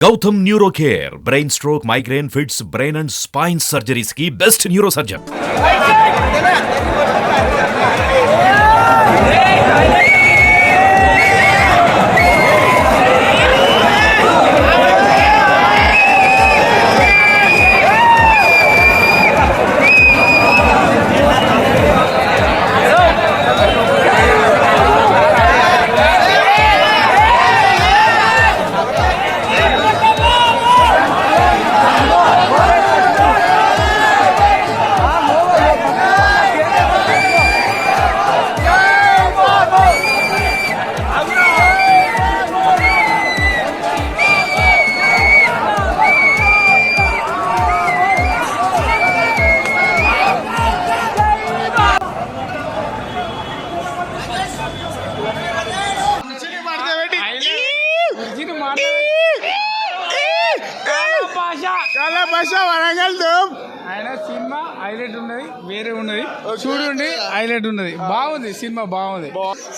Gautam neuro care brain stroke migraine fits brain and spine surgeries కి best neuro surgeon. ఆయన cinema highlight ఉన్నది, వేరే ఉన్నది, చూడండి హైలైట్ ఉన్నది. బాగుంది సినిమా, బాగుంది.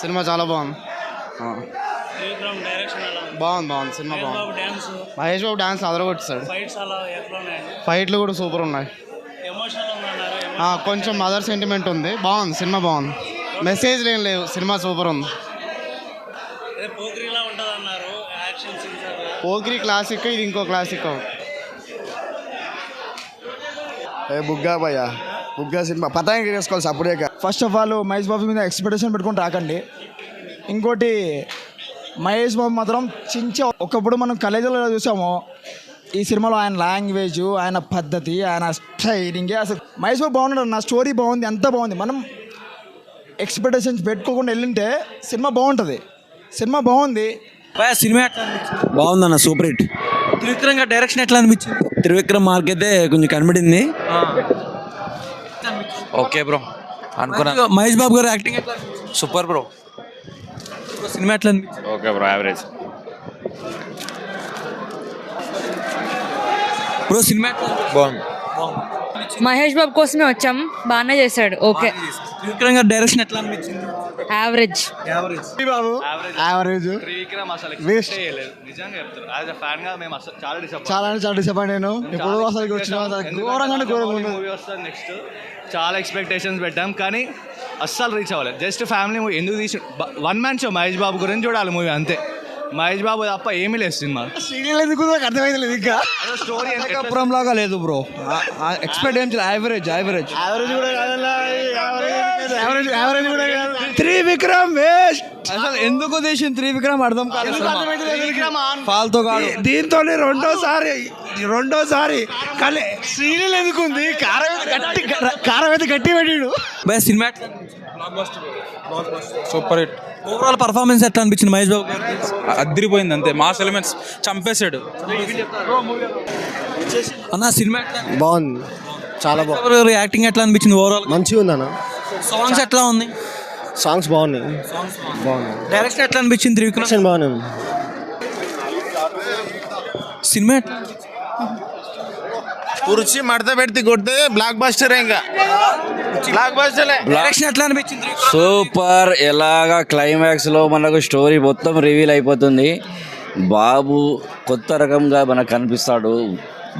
సినిమా చాలా బాగుంది. బాగుంది సినిమా బాగుంది. మహేష్ బాబు డాన్స్ అదరగొట్టాడు. ఫైట్లు కూడా సూపర్ ఉన్నాయి. కొంచెం మదర్ సెంటిమెంట్ ఉంది. బాగుంది సినిమా, బాగుంది. మెసేజ్ ఏం లేవు, సినిమా సూపర్ ఉంది. పోకిరి క్లాసిక్, ఇది ఇంకో క్లాసిక్. బుగ్గా భయ్యా, బుగ్గా సినిమా పతానికి వేసుకోవాలి అప్పుడే. First of all Mahesh Babu మీద ఎక్స్పెక్టేషన్ పెట్టుకొని రాకండి. ఇంకోటి మహేష్ బాబు మాత్రం ఒకప్పుడు మనం కాలేజీలో చూసాము. ఈ సినిమాలో ఆయన లాంగ్వేజ్, ఆయన పద్ధతి, ఆయన స్టైలింగ్, అసలు మహేష్ బాబు బాగున్నాడు. నా స్టోరీ బాగుంది, అంతా బాగుంది. మనం ఎక్స్పెక్టేషన్స్ పెట్టుకోకుండా వెళ్ళింటే సినిమా బాగుంటుంది. సినిమా బాగుంది. సినిమా బాగుందన్న, సూపర్ హిట్. త్రివిక్రమ్ గారి డైరెక్షన్ ఎట్లా అనిపించింది? త్రివిక్రమ్ మార్క్ అయితే కొంచెం కనబడింది. ఓకే బ్రో అనుకున్నా. మహేష్ బాబు గారు యాక్టింగ్ ఎట్లా? Super bro. సినిమా ఎట్లా అనిపించింది? Okay bro, average bro. Cinema ఎట్లా? బాగుంది. మహేష్ బాబు కోసమే వచ్చాం, బాగానే చేశాడు. ఓకే. త్రివిక్రమ్ గారి డైరెక్షన్ ఎట్లా అనిపించింది? యావరేజ్. యావరేజ్. చాలా డిసప్పాయింట్ నేను. ఎప్పుడు అసలు వచ్చిన ఘోరంగా నెక్స్ట్ చాలా ఎక్స్పెక్టేషన్స్ పెట్టాం, కానీ అస్సలు రీచ్ అవ్వలేదు. జస్ట్ ఫ్యామిలీ మూవీ ఎందుకు తీసి one man show. Mahesh Babu గురించి చూడాలి మూవీ, అంతే. మహేష్ బాబు తప్ప ఏమీ లేదు సినిమా. ఎందుకు నాకు అర్థమైంది ఇంకా. స్టోరీ అప్పురం లాగా లేదు బ్రో. ఎక్స్పెక్ట్ ఏం యావరేజ్ త్రివిక్రమ్ వేస్ట్. అసలు ఎందుకు తీసింది త్రివిక్రమ్ అర్థం కాదు. ఫాల్తో కాదు. దీంతో రెండోసారి కానీ సీరియల్ ఎందుకుంది. కారం అయితే గట్టి పెట్టాడు. Cinema super hit. Overall performance ఎట్లా అనిపించింది మహేష్ బాబు గారు? అదిరిపోయింది, అంతే. మాస్ ఎలిమెంట్స్ చంపేశాడు అన్న. సినిమా బాగుంది, చాలా బాగుంది. యాక్టింగ్ ఎట్లా అనిపించింది? ఓవరాల్ మంచిగా ఉంది అన్న. సాంగ్స్ ఎట్లా ఉంది? సాంగ్స్ బాగున్నాయి. డైరెక్షన్ ఎట్లా అనిపించింది? త్రివిక్రమ్ బాగున్నాయి. సినిమా ఎట్లా? కుర్చీ మడత పెడితే కొడితే బ్లాక్ బస్టర్. ఇంకా బ్లాక్ బస్టర్. డైరెక్షన్ ఎట్లా అనిపించింది? సూపర్. ఎలాగా క్లైమాక్స్ లో మనకు స్టోరీ మొత్తం రివీల్ అయిపోతుంది. బాబు కొత్త రకంగా మనకు కనిపిస్తాడు.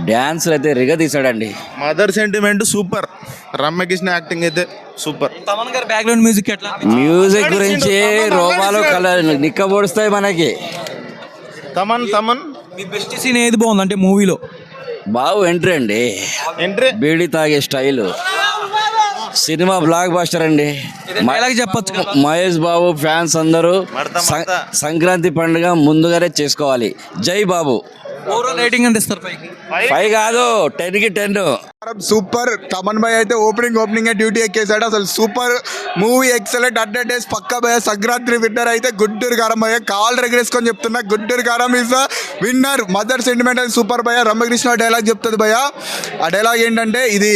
డ్యాన్స్ అయితే రిగ తీసాడండి. Mother sentiment super. Ramya Krishna acting అయితే సూపర్. తమన్ గారి బ్యాక్గ్రౌండ్ మ్యూజిక్ ఎట్లా? మ్యూజిక్ గురించి రోమాలు నిక్కబొడుస్తాయి మనకి. తమన్ మీ బెస్ట్ సీన్ ఏది బాగుంది అంటే మూవీలో? బాబు ఎంట్రీ అండి, బీడీ తాగే స్టైల్. సినిమా బ్లాక్ బస్టర్ అండి. చెప్పొచ్చు. మహేష్ బాబు ఫ్యాన్స్ అందరూ సంక్రాంతి పండుగ ముందుగానే చేసుకోవాలి. జై బాబు. ఓవరాల్ రేటింగ్ అంటే ఇస్తారు? 5 కాదు, 10కి 10. సూపర్. తమన్ భాయ్ అయితే ఓపెనింగ్ డ్యూటీ ఎక్కేసాడు. అసలు సూపర్ మూవీ, ఎక్సలెంట్. 100 days పక్కా భయ. సంక్రాంతి విన్నర్ అయితే గుంటూరు కారం భయ. కాల్ రెగ్రేసుకొని చెప్తున్నా, గుంటూరు కారం is the winner. Mother sentiment అది సూపర్ భయ. రమ్యకృష్ణ డైలాగ్ చెప్తుంది భయ. ఆ డైలాగ్ ఏంటంటే, ఇది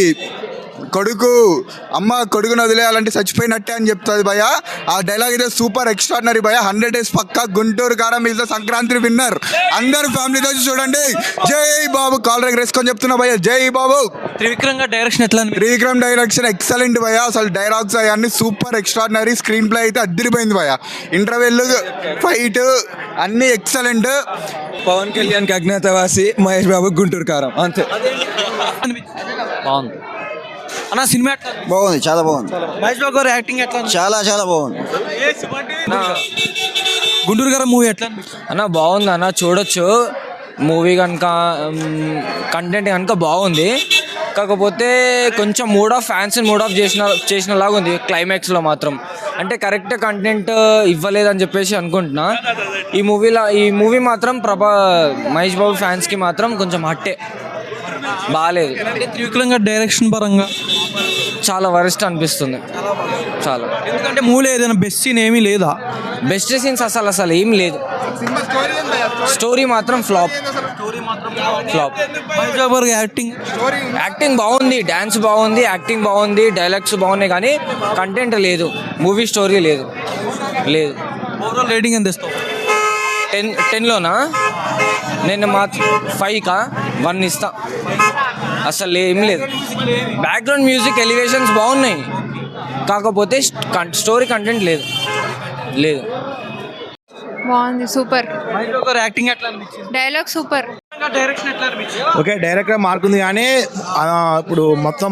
కొడుకును వదిలేయాలంటే చచ్చిపోయినట్టే అని చెప్తుంది భయ. ఆ డైలాగ్ అయితే సూపర్ ఎక్స్ట్రాడినరీ భయ. 100 days పక్కా గుంటూరు కారం ఈజ్ ద సంక్రాంతి విన్నర్. అందరు ఫ్యామిలీతో చూడండి. జై బాబు. కాల్ రెగ్రేసుకొని చెప్తున్నా భయ. జై బాబు. త్రివిక్రమ్ గారి డైరెక్షన్ ఎట్లా అనిపించింది? త్రివిక్రమ్ డైరెక్షన్ ఎక్సలెంట్ భయ, అసలు డైలాగ్స్ అవన్నీ సూపర్ ఎక్స్ట్రాడినరీ, స్క్రీన్ ప్లే అయితే అద్దరిపోయింది భయ, ఇంటర్వెల్ ఫైట్ అన్నీ ఎక్సలెంట్. పవన్ కళ్యాణ్కి అజ్ఞాతవాసి, మహేష్ బాబు గుంటూరు కారం, అంతే. బాగుంది అన్న. సినిమా ఎట్లా అనిపించింది? బాగుంది, చాలా బాగుంది. మహేష్ బాబు గారు యాక్టింగ్ ఎట్లా అనిపించింది? చాలా చాలా బాగుంది. గుంటూరు గారు మూవీ ఎట్లా అనిపించింది? అన్న బాగుంది అన్న, చూడొచ్చు మూవీ కనుక, కంటెంట్ కనుక బాగుంది. కాకపోతే కొంచెం ఫ్యాన్స్ మూడ్ ఆఫ్ చేసినలాగా ఉంది క్లైమాక్స్లో మాత్రం. అంటే కరెక్ట్ కంటెంట్ ఇవ్వలేదని చెప్పేసి అనుకుంటున్నా. ఈ మూవీ మాత్రం మహేష్ బాబు ఫ్యాన్స్కి మాత్రం కొంచెం హట్టే, బాగాలేదు. అంటే త్రివిక్రమ్ గారి డైరెక్షన్ పరంగా చాలా వరస్ట్ అనిపిస్తుంది చాలా. ఎందుకంటే మూవీలో ఏదైనా బెస్ట్ సీన్ ఏమీ లేదా? బెస్ట్ సీన్స్ అసలు ఏం లేదు. స్టోరీ మాత్రం ఫ్లాప్. మహేష్ బాబు గారి యాక్టింగ్ బాగుంది, డ్యాన్స్ బాగుంది, యాక్టింగ్ బాగుంది, డైలాగ్స్ బాగున్నాయి, కానీ కంటెంట్ లేదు, మూవీ స్టోరీ లేదు. ఓవరాల్ రేటింగ్ ఎంత ఇస్తావు? 10లోనా? నేను 5కా 1 ఇస్తా. అసలు ఏం లేదు. బ్యాక్గ్రౌండ్ మ్యూజిక్ ఎలివేషన్స్ బాగున్నాయి, కాకపోతే స్టోరీ కంటెంట్ లేదు. బాగుంది, సూపర్. మహేష్ బాబు గారి యాక్టింగ్ ఎట్లా అనిపించింది? Dialogue super. డైరెక్షన్ ఎట్లా అనిపించింది? ఓకే, డైరెక్టర్ మార్క్ ఉంది కానీ ఇప్పుడు మొత్తం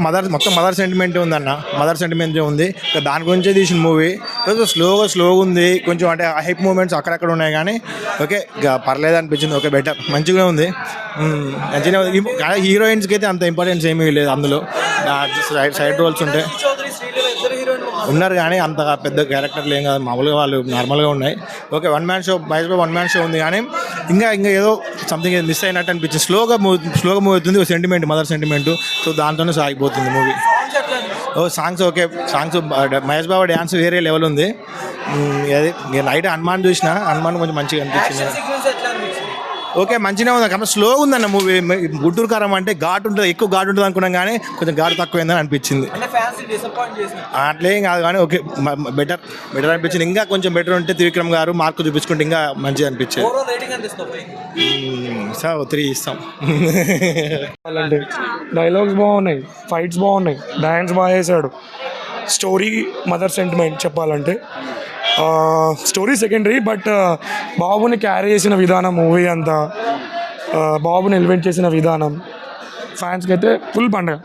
మదర్ సెంటిమెంట్ ఉందన్న, మదర్ సెంటిమెంట్ ఉంది, దాని గురించే తీసిన మూవీ. కొంచెం స్లోగా ఉంది కొంచెం, అంటే హైప్ మూమెంట్స్ అక్కడక్కడ ఉన్నాయి కానీ ఓకే పర్లేదు అనిపించింది. ఓకే బెటర్, మంచిగా ఉంది, మంచిగా ఉంది. హీరోయిన్స్కి అయితే అంత ఇంపార్టెన్స్ ఏమీ లేదు అందులో, సైడ్ రోల్స్ ఉంటాయి ఉన్నారు కానీ అంత పెద్ద క్యారెక్టర్లు ఏం కాదు, మామూలుగా వాళ్ళు నార్మల్గా ఉన్నాయి. Okay, Mahesh Babu 1 man show ఉంది కానీ ఇంకా ఏదో సంథింగ్ మిస్ అయినట్టు అనిపించింది. స్లోగా మూవ్ అవుతుంది, సెంటిమెంట్, మదర్ సెంటిమెంట్, సో దాంతోనే సాగిపోతుంది movie. Songs okay, songs Mahesh Babu dance వేరే లెవెల్ ఉంది. అది నైట్ హనుమాన్ చూసిన, హనుమాన్ కొంచెం మంచిగా అనిపించింది. ఓకే మంచిగా ఉంది, కానీ స్లోగా ఉందన్న మూవీ. గుంటూరు కారం అంటే ఘాట్ ఉంటుంది, ఎక్కువ ఘాట్ ఉంటుంది అనుకున్నాం కానీ కొంచెం ఘాట్ తక్కువైందని అనిపించింది. అట్లేం కాదు కానీ ఓకే బెటర్ అనిపించింది. ఇంకా కొంచెం బెటర్ ఉంటే త్రివిక్రమ్ గారు మార్క్ చూపించుకుంటే ఇంకా మంచిగా అనిపించింది. సార్ 3 ఇస్తాం. డైలాగ్స్ బాగున్నాయి, ఫైట్స్ బాగున్నాయి, డ్యాన్స్ బాగా చేశాడు. స్టోరీ మదర్ సెంటిమెంట్ చెప్పాలంటే, స్టోరీ సెకండరీ, బట్ బాబుని క్యారీ చేసిన విధానం, మూవీ అంతా బాబుని ఎలివేట్ చేసిన విధానం ఫ్యాన్స్కి అయితే ఫుల్ పండుగ.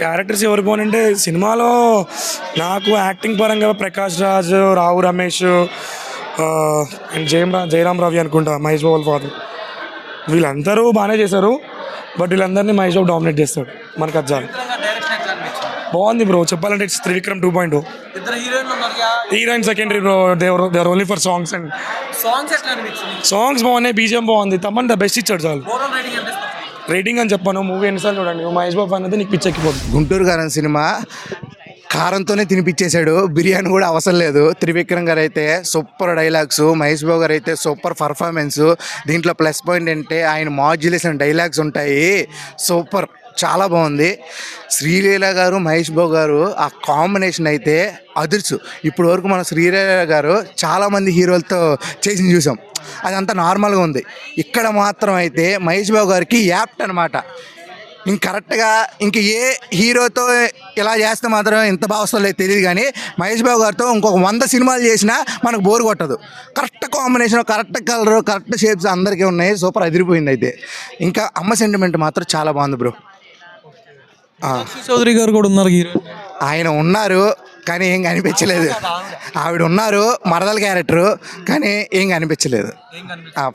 క్యారెక్టర్స్ ఎవరు బాగుంటే సినిమాలో నాకు యాక్టింగ్ పరంగా ప్రకాష్ రాజ్, రావు రమేష్ అండ్ జయరామ్ రవి అనుకుంటా, మహేష్ బాబు ఫాదర్, వీళ్ళందరూ బాగానే చేశారు. బట్ వీళ్ళందరినీ మహేష్ బాబు డామినేట్ చేస్తాడు, మనకు అది చాలు. బాగుంది బ్రో, చెప్పాలంటే it's Trivikram 2.0. Heroine secondary bro, దేవర్ only for songs. And songs బాగున్నాయి, బీజిఎం బాగుంది, తమన్ ద బెస్ట్ ఇచ్చాడు చాలు. రేటింగ్ అని చెప్పాను, మూవీ ఎన్నిసార్లు చూడండి, మహేష్ బాబు అనేది నీకు పిచ్చెక్కిపోతుంది. గుంటూరు గారం సినిమా కారంతోనే తినిపించేశాడు, బిర్యానీ కూడా అవసరం లేదు. త్రివిక్రమ్ గారు అయితే సూపర్ డైలాగ్స్, మహేష్ బాబు గారు అయితే సూపర్ పర్ఫార్మెన్స్. దీంట్లో ప్లస్ పాయింట్ అంటే ఆయన మాడ్యులేషన్ డైలాగ్స్ ఉంటాయి, సూపర్, చాలా బాగుంది. శ్రీలీల గారు, మహేష్ బాబు గారు ఆ కాంబినేషన్ అయితే అదుర్సు. ఇప్పుడు వరకు మనం శ్రీలీల గారు చాలామంది హీరోలతో చేసి చూసాం, అదంతా నార్మల్గా ఉంది. ఇక్కడ మాత్రం అయితే మహేష్ బాబు గారికి యాప్ట్ అనమాట. ఇంక కరెక్ట్గా ఇంక ఏ హీరోతో ఇలా చేస్తే మాత్రం ఎంత బాగా వస్తుందో తెలియదు కానీ మహేష్ బాబు గారితో ఇంకొక 100 సినిమాలు చేసినా మనకు బోర్ కొట్టదు. Correct combination, correct colour, correct shapes అందరికీ ఉన్నాయి, సూపర్ అదిరిపోయింది. అయితే ఇంకా అమ్మ సెంటిమెంట్ మాత్రం చాలా బాగుంది బ్రో. చౌదరి గారు కూడా ఉన్నారు హీరో, ఆయన ఉన్నారు కానీ ఏం కనిపించలేదు. ఆవిడ ఉన్నారు మరదల క్యారెక్టరు, కానీ ఏం కనిపించలేదు,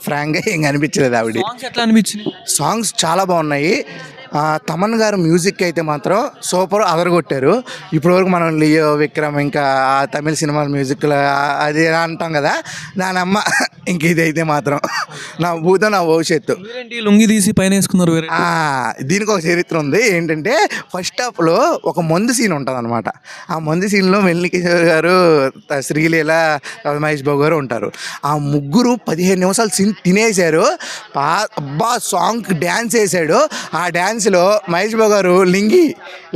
ఫ్రాంక్గా ఏం కనిపించలేదు. ఆవిడ ఎట్లా అనిపించింది? సాంగ్స్ చాలా బాగున్నాయి. తమన్ గారు మ్యూజిక్ అయితే మాత్రం సూపర్ అదరగొట్టారు. ఇప్పటివరకు మనం లియో, విక్రమ్, ఇంకా తమిళ సినిమాల మ్యూజిక్లో అది అంటాం కదా, దాని అమ్మ ఇంక ఇదైతే మాత్రం నా భూతం, నా భవిష్యత్తు. లుంగి తీసి పైన వేసుకున్నారు. దీనికి ఒక చరిత్ర ఉంది. ఏంటంటే ఫస్ట్ హాఫ్లో ఒక మందు సీన్ ఉంటుంది అనమాట. ఆ మందు సీన్లో మెల్లి కిషోర్ గారు, శ్రీలీల, మహేష్ బాబు గారు ఉంటారు. ఆ ముగ్గురు 15 నిమిషాలు సీన్ తినేశారు. అబ్బా సాంగ్ డ్యాన్స్ వేసాడు. ఆ డ్యాన్స్లో మహేష్ బాబు గారు లింగి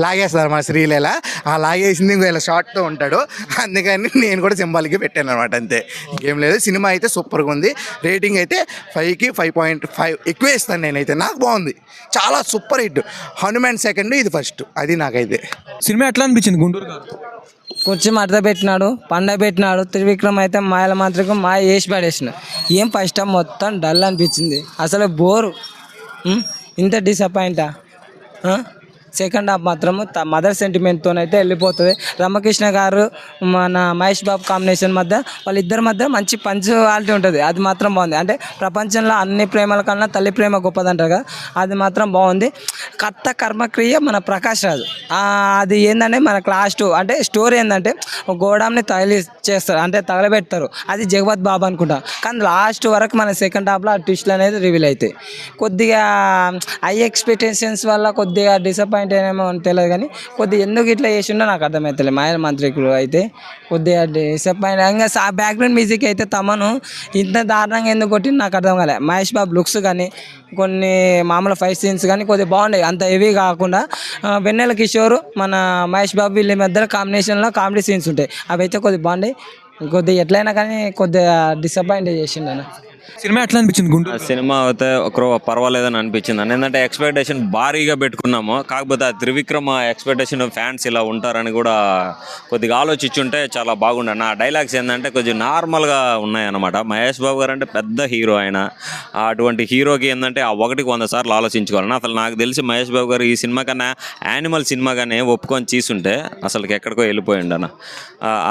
లాగేస్తారు మా శ్రీలీల, ఆ లాగేసింది ఇంకో షార్ట్తో ఉంటాడు. అందుకని నేను కూడా సింబాలిక్గా పెట్టాను అనమాట, అంతే, ఇంకేం లేదు. సినిమా అయితే సూపర్గా ఉంది. రేటింగ్ అయితే 5కి 5.5 ఎక్కువ ఇస్తాను నేనైతే. నాకు బాగుంది, చాలా సూపర్ హిట్. హనుమాన్ సెకండ్, ఇది ఫస్ట్, అది నాకైతే. సినిమా ఎట్లా అనిపించింది గుంటూరు గారు? కుర్చీ మడత పెట్టినాడు, పండ పెట్టినాడు. త్రివిక్రమ్ అయితే మాయల మాంత్రికం మాయ వేసి పడేసిన. ఏం ఫస్ట్ టైం మొత్తం డల్ అనిపించింది, అసలు బోరు. ఇంత డిసప్పాయింటా? సెకండ్ హాఫ్ మాత్రము మదర్ సెంటిమెంట్తోనైతే వెళ్ళిపోతుంది. రమకృష్ణ గారు మన మహేష్ బాబు కాంబినేషన్ మధ్య వాళ్ళిద్దరి మధ్య మంచి పంచువాలిటీ ఉంటుంది, అది మాత్రం బాగుంది. అంటే ప్రపంచంలో అన్ని ప్రేమల కన్నా తల్లి ప్రేమ గొప్పదంటారు కదా, అది మాత్రం బాగుంది. కర్త కర్మక్రియ మన ప్రకాష్ రాజు, అది ఏంటంటే మనకు లాస్ట్ అంటే స్టోరీ ఏంటంటే గోడాంని చేస్తారు, అంటే తగలబెడతారు, అది జగవత్ బాబు అనుకుంటా. కానీ లాస్ట్ వరకు మన సెకండ్ హాఫ్లో ఆ ట్విస్ట్లు అనేది రివీల్ అవుతాయి. కొద్దిగా హై ఎక్స్పెక్టేషన్స్ వల్ల కొద్దిగా డిసప్పాయింట్ ఏమో తెలియదు, కానీ కొద్దిగా ఎందుకు ఇట్లా చేసిండో నాకు అర్థమవుతలే. మాయల మంత్రికులు అయితే కొద్దిగా డిసప్పాయింట్. ఇంకా బ్యాక్గ్రౌండ్ మ్యూజిక్ అయితే తమను ఇంత దారుణంగా ఎందుకు కొట్టింది నాకు అర్థం కాలే. మహేష్ బాబు లుక్స్ కానీ కొన్ని మామూలు ఫైట్ సీన్స్ కానీ కొద్దిగా బాగున్నాయి, అంత హెవీ కాకుండా. వెన్నెల కిషోర్ మన మహేష్ బాబు వీళ్ళ మధ్య కాంబినేషన్లో కామెడీ సీన్స్ ఉంటాయి, అవి అయితే కొద్దిగా బాగున్నాయి. కొద్దిగా ఎట్లయినా కానీ కొద్దిగా డిసప్పాయింట్ చేసిండు అన్న. సినిమా ఎట్లా అనిపించింది గుంటూరు? సినిమా అయితే ఒకరు పర్వాలేదని అనిపించింది అని. ఏంటంటే ఎక్స్పెక్టేషన్ భారీగా పెట్టుకున్నాము, కాకపోతే ఆ త్రివిక్రమ్ ఎక్స్పెక్టేషన్ ఫ్యాన్స్ ఇలా ఉంటారని కూడా కొద్దిగా ఆలోచించుంటే చాలా బాగుండే. నా డైలాగ్స్ ఏంటంటే కొంచెం నార్మల్గా ఉన్నాయన్నమాట. మహేష్ బాబు గారు అంటే పెద్ద హీరో, ఆయన అటువంటి హీరోకి ఏంటంటే ఆ 100 సార్లు ఆలోచించుకోవాలని. అసలు నాకు తెలిసి మహేష్ బాబు గారు ఈ సినిమా కన్నా యానిమల్ సినిమా కానీ ఒప్పుకొని తీసుంటే అసలుకి ఎక్కడికో వెళ్ళిపోయిండు అన్న.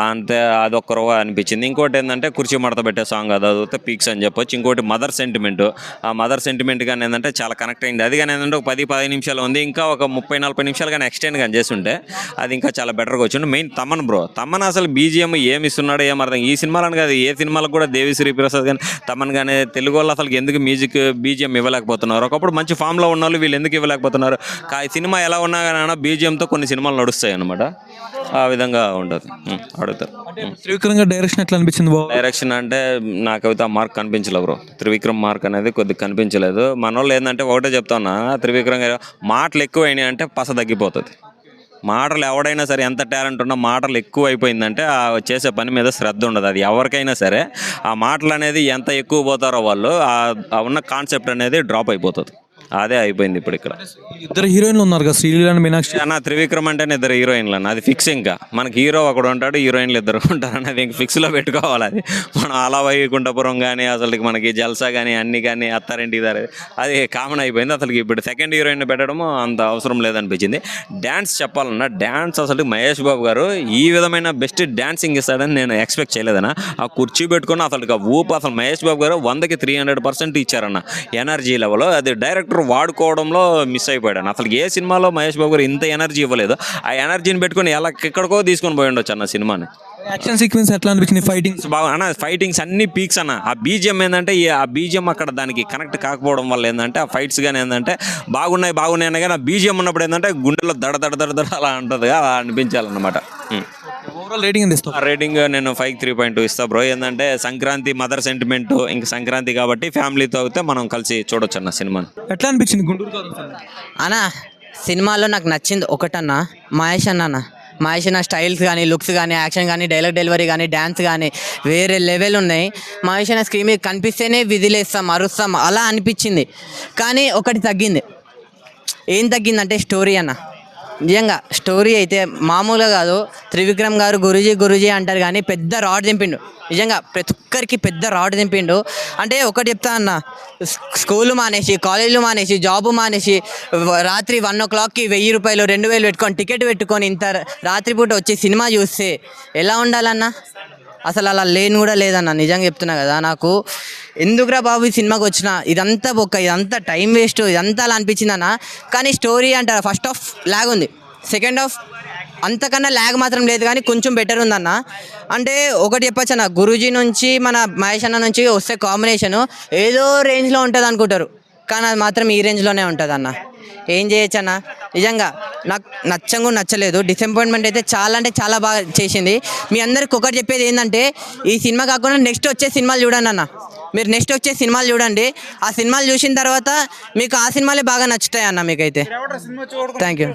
అంతే, అదొక్కరుగా అనిపించింది. ఇంకోటి ఏంటంటే కుర్చీ మడత పెట్టే సాంగ్, అదైతే పీక్స్ అని చెప్పొచ్చు. ఇంకోటి మదర్ సెంటిమెంట్, ఆ మదర్ సెంటిమెంట్ కానీ ఏంటంటే చాలా కనెక్ట్ అయింది. అది కానీ ఏంటంటే ఒక 10-15 నిమిషాలు ఉంది, ఇంకా ఒక 30-40 నిమిషాలు కానీ ఎక్స్టెండ్ కానీ చేస్తుంటే అది ఇంకా చాలా బెటర్గా వచ్చింది. మెయిన్ తమన్ బ్రో, తమన్ అసలు బీజిఎం ఏమి ఇస్తున్నాడో ఏం అర్థం. ఈ సినిమాలను కాదు, ఏ సినిమాలకు కూడా దేవిశ్రీ ప్రసాద్ కానీ తమన్ కానీ తెలుగు వాళ్ళు అసలు ఎందుకు మ్యూజిక్ బీజిఎం ఇవ్వలేకపోతున్నారు? ఒకప్పుడు మంచి ఫామ్లో ఉన్న వాళ్ళు వీళ్ళు ఎందుకు ఇవ్వలేకపోతున్నారు? సినిమా ఎలా ఉన్నా కానీ బీజిఎంతో కొన్ని సినిమాలు నడుస్తాయి అన్నమాట. ఆ విధంగా ఉంటుంది. అడుగుతారు త్రివిక్రమ్ గారి డైరెక్షన్ ఎట్లా అనిపించింది? డైరెక్షన్ అంటే నాకైతే ఆ మార్క్ కనిపించలేదు బ్రో. త్రివిక్రమ్ మార్క్ అనేది కొద్దిగా కనిపించలేదు. మన వాళ్ళు ఏంటంటే ఒకటే చెప్తాను, త్రివిక్రమ్ గారు మాటలు ఎక్కువైనాయి అంటే పస తగ్గిపోతుంది. మాటలు ఎవడైనా సరే ఎంత టాలెంట్ ఉన్నా మాటలు ఎక్కువ అయిపోయిందంటే ఆ చేసే పని మీద శ్రద్ధ ఉండదు. అది ఎవరికైనా సరే ఆ మాటలు అనేది ఎంత ఎక్కువ పోతారో వాళ్ళు ఆ ఉన్న కాన్సెప్ట్ అనేది డ్రాప్ అయిపోతుంది. అదే అయిపోయింది ఇప్పుడు ఇక్కడ. ఇద్దరు హీరోయిన్లు ఉన్నారు కదా, శ్రీలీల మీనాక్షి అన్న. త్రివిక్రమ్ అంటేనే ఇద్దరు హీరోయిన్లు అన్న, అది ఫిక్స్. ఇంకా మనకి హీరో ఒకడు ఉంటాడు, హీరోయిన్లు ఇద్దరు ఉంటారు అన్నది ఇంక ఫిక్స్లో పెట్టుకోవాలి. అది మనం అలా వైకుంఠపురం కానీ అసలు మనకి జల్సా కానీ అన్ని కానీ అత్తారింటి అది కామన్ అయిపోయింది. అసలు ఇప్పుడు సెకండ్ హీరోయిన్ పెట్టడం అంత అవసరం లేదనిపించింది. డ్యాన్స్ చెప్పాలన్నా, డ్యాన్స్ అసలు మహేష్ బాబు గారు ఈ విధమైన బెస్ట్ డ్యాన్సింగ్ ఇస్తాడని నేను ఎక్స్పెక్ట్ చేయలేదన్న. ఆ కుర్చీ పెట్టుకుని అసలు ఊపు అసలు మహేష్ బాబు గారు 100కి 300% ఇచ్చారన్న ఎనర్జీ లెవెల్. అది డైరెక్టర్ వాడుకోవడంలో మిస్ అయిపోయాడు. అసలు ఏ సినిమాలో మహేష్ బాబు గారు ఇంత ఎనర్జీ ఇవ్వలేదు. ఆ ఎనర్జీని పెట్టుకుని ఎలా ఎక్కడికో తీసుకొని పోయి ఉండొచ్చు అన్న సినిమాని. యాక్షన్ సీక్వెన్స్ ఎట్లా అనిపించింది? ఫైటింగ్స్ బాగా అన్న, ఫైటింగ్స్ అన్ని పీక్స్ అన్న. ఆ బీజిఎం ఏంటంటే ఆ బీజిఎం అక్కడ దానికి కనెక్ట్ కాకపోవడం వల్ల ఏంటంటే ఆ ఫైట్స్ కానీ ఏంటంటే బాగున్నాయి అన్న, కానీ ఆ బీజిఎం ఉన్నప్పుడు ఏంటంటే గుండెలో దడ దడ దడ దడ అలా ఉంటుంది, అలా అనిపించాలన్నమాట. ఓవరాల్ రేటింగ్ ఎంత ఇస్తావు? రేటింగ్ నేను 5కి 3.2 ఇస్తా బ్రో. ఏంటంటే సంక్రాంతి మదర్ సెంటిమెంట్, ఇంకా సంక్రాంతి కాబట్టి ఫ్యామిలీతో అయితే మనం కలిసి చూడొచ్చు అన్న సినిమాని. ఎట్లా అనిపించింది గుంటూరు అన్న? సినిమాలో నాకు నచ్చింది ఒకటన్నా, మహేష్ అన్న. మహేష్ అన్న స్టైల్స్ కానీ, లుక్స్ కానీ, యాక్షన్ కానీ, డైలాగ్ డెలివరీ కానీ, డ్యాన్స్ కానీ వేరే లెవెల్ ఉన్నాయి. మహేష్ అన్న స్క్రీన్ మీద కనిపిస్తేనే విధిలేస్తాం, అరుస్తాం, అలా అనిపించింది. కానీ ఒకటి తగ్గింది. ఏం తగ్గిందంటే స్టోరీ అన్న. నిజంగా స్టోరీ అయితే మామూలుగా కాదు. త్రివిక్రమ్ గారు గురూజీ అంటారు, కానీ పెద్ద రాడ్ దింపిండు. నిజంగా ప్రతి ఒక్కరికి పెద్ద రాడ్ దింపిండు. అంటే ఒకటి చెప్తా అన్న, స్కూల్ మానేసి, కాలేజీలు మానేసి, జాబు మానేసి, రాత్రి 1 o'clockకి 1000 రూపాయలు 2000 పెట్టుకొని టికెట్ పెట్టుకొని ఇంత రాత్రిపూట వచ్చి సినిమా చూస్తే ఎలా ఉండాలన్నా? అసలు అలా లేని కూడా లేదన్న. నిజంగా చెప్తున్నా కదా, నాకు ఎందుకురా బాబు ఈ సినిమాకి వచ్చిన, ఇదంతా ఇదంతా టైం వేస్ట్, ఇదంతా అలా అనిపించింది అన్న. కానీ స్టోరీ అంటారు, ఫస్ట్ హాఫ్ ల్యాగ్ ఉంది, సెకండ్ హాఫ్ అంతకన్నా ల్యాగ్ మాత్రం లేదు, కానీ కొంచెం బెటర్ ఉందన్న. అంటే ఒకటి చెప్పచ్చు అన్న, గురూజీ నుంచి మన మహేష్ అన్న నుంచి వస్తే కాంబినేషను ఏదో రేంజ్లో ఉంటుంది అనుకుంటారు, కానీ అది మాత్రం ఈ రేంజ్లోనే ఉంటుంది అన్న. ఏం చేయొచ్చు అన్న? నిజంగా నాకు నచ్చలేదు. డిసప్పాయింట్మెంట్ అయితే చాలా అంటే చాలా బాగా చేసింది. మీ అందరికి ఒకటి చెప్పేది ఏంటంటే, ఈ సినిమా కాకుండా నెక్స్ట్ వచ్చే సినిమాలు చూడండి అన్న. మీరు నెక్స్ట్ వచ్చే సినిమాలు చూడండి, ఆ సినిమాలు చూసిన తర్వాత మీకు ఆ సినిమాలే బాగా నచ్చుతాయి అన్న. మీకైతే థ్యాంక్ యూ.